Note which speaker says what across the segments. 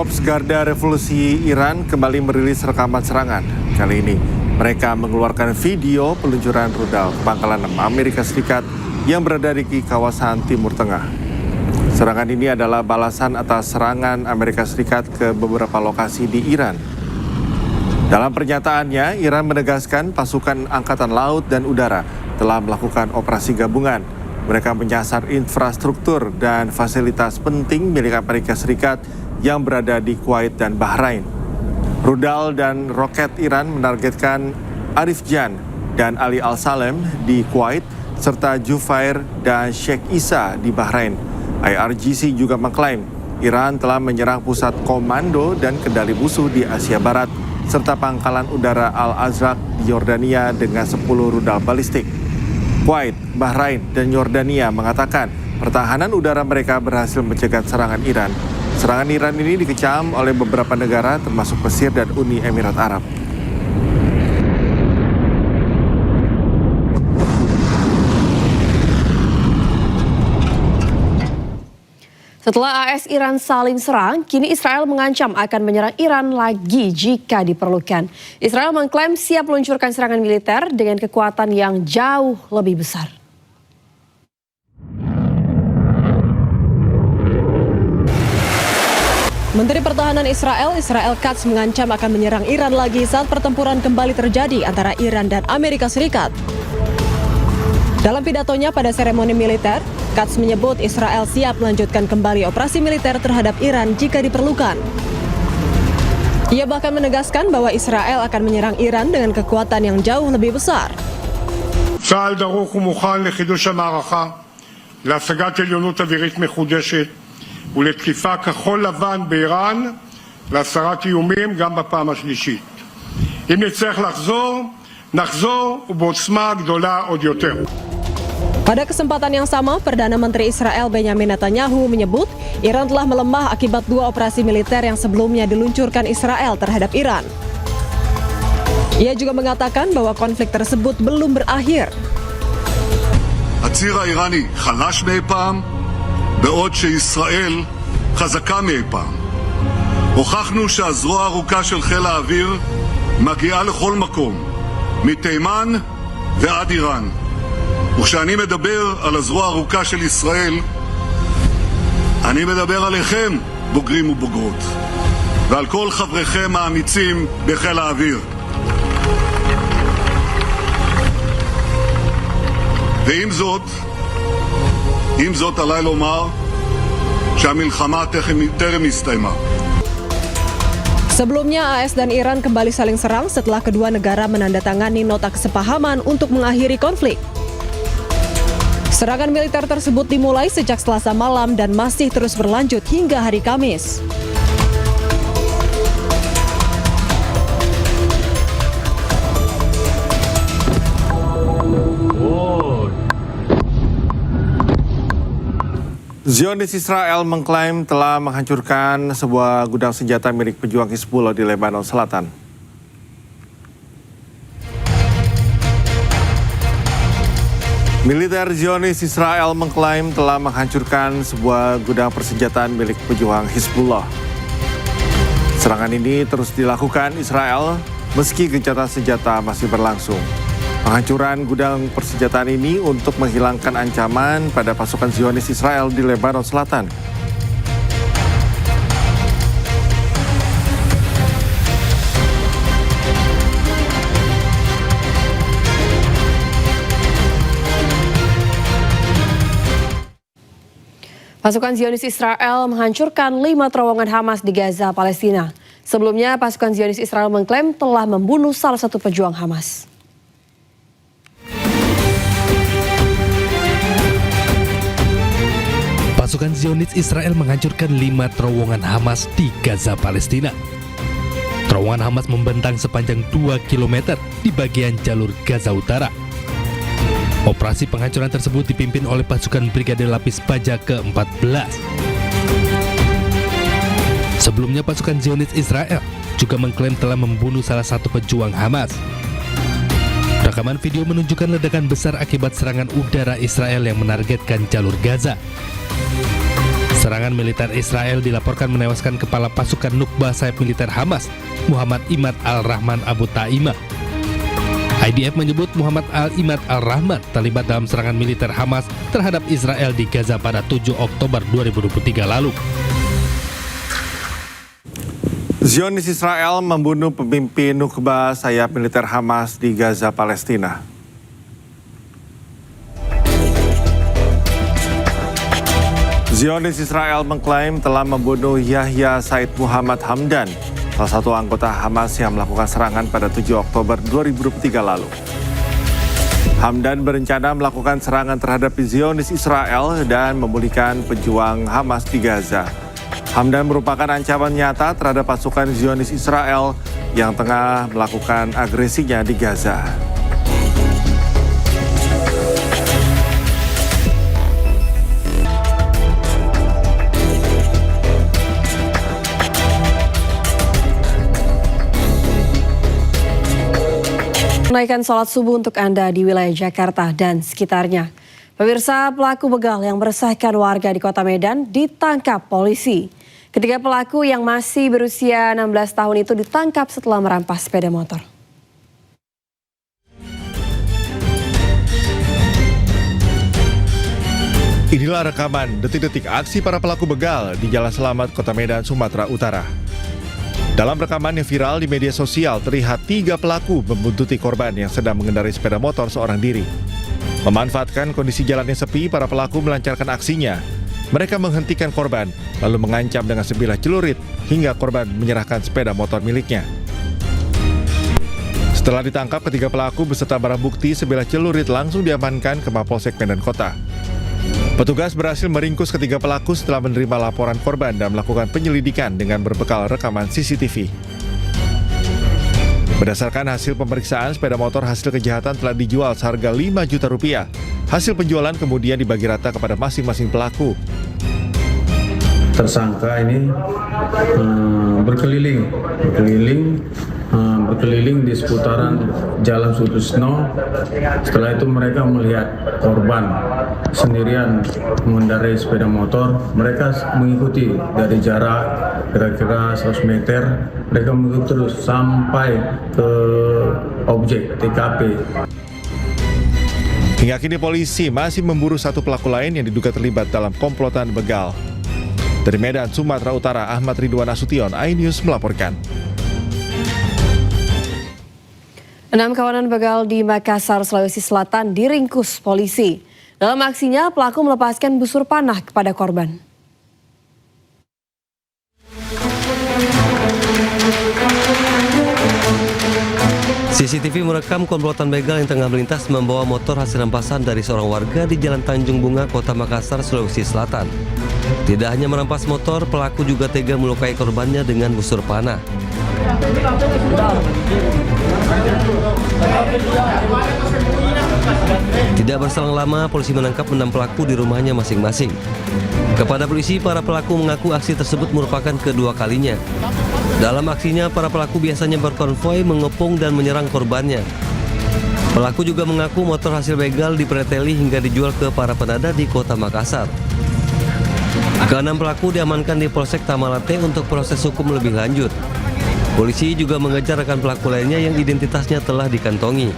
Speaker 1: Korps Garda Revolusi Iran kembali merilis rekaman serangan. Kali ini mereka mengeluarkan video peluncuran rudal pangkalan Amerika Serikat yang berada di kawasan Timur Tengah. Serangan ini adalah balasan atas serangan Amerika Serikat ke beberapa lokasi di Iran. Dalam pernyataannya, Iran menegaskan pasukan Angkatan Laut dan Udara telah melakukan operasi gabungan. Mereka menyasar infrastruktur dan fasilitas penting milik Amerika Serikat yang berada di Kuwait dan Bahrain. Rudal dan roket Iran menargetkan Arif Jan dan Ali Al-Salem di Kuwait, serta Jufair dan Sheikh Isa di Bahrain. IRGC juga mengklaim Iran telah menyerang pusat komando dan kendali musuh di Asia Barat, serta pangkalan udara Al-Azraq di Yordania dengan 10 rudal balistik. Kuwait, Bahrain, dan Yordania mengatakan pertahanan udara mereka berhasil mencegah serangan Iran. Serangan Iran ini dikecam oleh beberapa negara termasuk Mesir dan Uni Emirat Arab.
Speaker 2: Setelah AS Iran saling serang, kini Israel mengancam akan menyerang Iran lagi jika diperlukan. Israel mengklaim siap meluncurkan serangan militer dengan kekuatan yang jauh lebih besar. Menteri Pertahanan Israel Katz mengancam akan menyerang Iran lagi saat pertempuran kembali terjadi antara Iran dan Amerika Serikat. Dalam pidatonya pada seremoni militer, Katz menyebut Israel siap melanjutkan kembali operasi militer terhadap Iran jika diperlukan. Ia bahkan menegaskan bahwa Israel akan menyerang Iran dengan kekuatan yang jauh lebih besar.
Speaker 3: צה"ל דרוך ומוכן לחידוש המערכה, להשגת עליונות אווירית מחודשת ולתקיפה כחול לבן באיראן, להסרת איומים גם בפעם השלישית. אם נצטרך נחזור ובעוצמה גדולה עוד יותר.
Speaker 2: Pada kesempatan yang sama, Perdana Menteri Israel Benjamin Netanyahu menyebut Iran telah melemah akibat 2 operasi militer yang sebelumnya diluncurkan Israel terhadap Iran. Ia juga mengatakan bahwa konflik tersebut belum berakhir.
Speaker 4: הציר האיראני חלש מאי פעם, בעוד שישראל חזקה מאי פעם. הוכחנו שהזרוע הארוכה של חיל האוויר מגיעה לכל מקום, מתימן ועד איראן. וכשאני מדבר על הזרוע הארוכה של ישראל, אני מדבר עליכם, בוגרים ובוגרות, ועל כל חבריכם האמיצים בחיל האוויר. ועם זאת עליי לומר שהמלחמה טרם הסתיימה.
Speaker 2: Sebelumnya AS dan Iran kembali saling serang setelah kedua negara menandatangani nota kesepahaman untuk mengakhiri konflik. Serangan militer tersebut dimulai sejak Selasa malam dan masih terus berlanjut hingga hari Kamis.
Speaker 1: Zionis Israel mengklaim telah menghancurkan sebuah gudang senjata milik pejuang Hizbullah di Lebanon Selatan. Militer Zionis Israel mengklaim telah menghancurkan sebuah gudang persenjataan milik pejuang Hizbullah. Serangan ini terus dilakukan Israel meski gencatan senjata masih berlangsung. Penghancuran gudang persenjataan ini untuk menghilangkan ancaman pada pasukan Zionis Israel di Lebanon Selatan.
Speaker 2: Pasukan Zionis Israel menghancurkan 5 terowongan Hamas di Gaza, Palestina. Sebelumnya, pasukan Zionis Israel mengklaim telah membunuh salah satu pejuang Hamas.
Speaker 5: Pasukan Zionis Israel menghancurkan 5 terowongan Hamas di Gaza, Palestina. Terowongan Hamas membentang sepanjang 2 km di bagian jalur Gaza Utara. Operasi penghancuran tersebut dipimpin oleh pasukan Brigade Lapis Baja ke-14. Sebelumnya pasukan Zionis Israel juga mengklaim telah membunuh salah satu pejuang Hamas. Rekaman video menunjukkan ledakan besar akibat serangan udara Israel yang menargetkan jalur Gaza. Serangan militer Israel dilaporkan menewaskan kepala pasukan Nukba sayap militer Hamas, Muhammad Imad al-Rahman Abu Taimah. IDF menyebut Muhammad Imad al-Rahman terlibat dalam serangan militer Hamas terhadap Israel di Gaza pada 7 Oktober 2023 lalu.
Speaker 1: Zionis Israel membunuh pemimpin Nukba sayap militer Hamas di Gaza, Palestina. Zionis Israel mengklaim telah membunuh Yahya Said Muhammad Hamdan, salah satu anggota Hamas yang melakukan serangan pada 7 Oktober 2023 lalu. Hamdan berencana melakukan serangan terhadap Zionis Israel dan memulihkan pejuang Hamas di Gaza. Hamdan merupakan ancaman nyata terhadap pasukan Zionis Israel yang tengah melakukan agresinya di Gaza.
Speaker 2: Menaikkan sholat subuh untuk Anda di wilayah Jakarta dan sekitarnya. Pemirsa, pelaku begal yang meresahkan warga di Kota Medan ditangkap polisi. Ketiga pelaku yang masih berusia 16 tahun itu ditangkap setelah merampas sepeda motor.
Speaker 1: Inilah rekaman detik-detik aksi para pelaku begal di Jalan Selamat, Kota Medan, Sumatera Utara. Dalam rekaman yang viral di media sosial, terlihat 3 pelaku membuntuti korban yang sedang mengendarai sepeda motor seorang diri. Memanfaatkan kondisi jalan yang sepi, para pelaku melancarkan aksinya. Mereka menghentikan korban, lalu mengancam dengan sebilah celurit hingga korban menyerahkan sepeda motor miliknya. Setelah ditangkap, ketiga pelaku beserta barang bukti sebilah celurit langsung diamankan ke Mapolsek Medan Kota. Petugas berhasil meringkus ketiga pelaku setelah menerima laporan korban dan melakukan penyelidikan dengan berbekal rekaman CCTV. Berdasarkan hasil pemeriksaan, sepeda motor hasil kejahatan telah dijual seharga 5 juta rupiah. Hasil penjualan kemudian dibagi rata kepada masing-masing pelaku.
Speaker 6: Tersangka ini berkeliling di seputaran Jalan Sutisno. Setelah itu mereka melihat korban sendirian mengendarai sepeda motor. Mereka mengikuti dari jarak kira-kira 100 meter. Mereka mengikuti terus sampai ke objek TKP.
Speaker 1: Hingga kini polisi masih memburu satu pelaku lain yang diduga terlibat dalam komplotan begal. Dari Medan, Sumatera Utara, Ahmad Ridwan Nasution, iNews melaporkan.
Speaker 2: 6 kawanan begal di Makassar, Sulawesi Selatan diringkus polisi. Dalam aksinya, pelaku melepaskan busur panah kepada korban.
Speaker 7: CCTV merekam komplotan begal yang tengah melintas membawa motor hasil rampasan dari seorang warga di Jalan Tanjung Bunga, Kota Makassar, Sulawesi Selatan. Tidak hanya merampas motor, pelaku juga tega melukai korbannya dengan busur panah. Tidak berselang lama, polisi menangkap 6 pelaku di rumahnya masing-masing. Kepada polisi, para pelaku mengaku aksi tersebut merupakan kedua kalinya. Dalam aksinya, para pelaku biasanya berkonvoi, mengepung dan menyerang korbannya. Pelaku juga mengaku motor hasil begal dipreteli hingga dijual ke para penadah di Kota Makassar. Ke-6 pelaku diamankan di Polsek Tamalate untuk proses hukum lebih lanjut. Polisi juga mengejar rekan pelaku lainnya yang identitasnya telah dikantongi.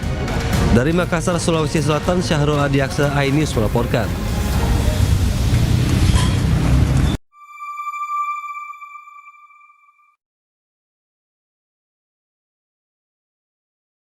Speaker 7: Dari Makassar, Sulawesi Selatan, Syahrul Adiaksa, iNews melaporkan.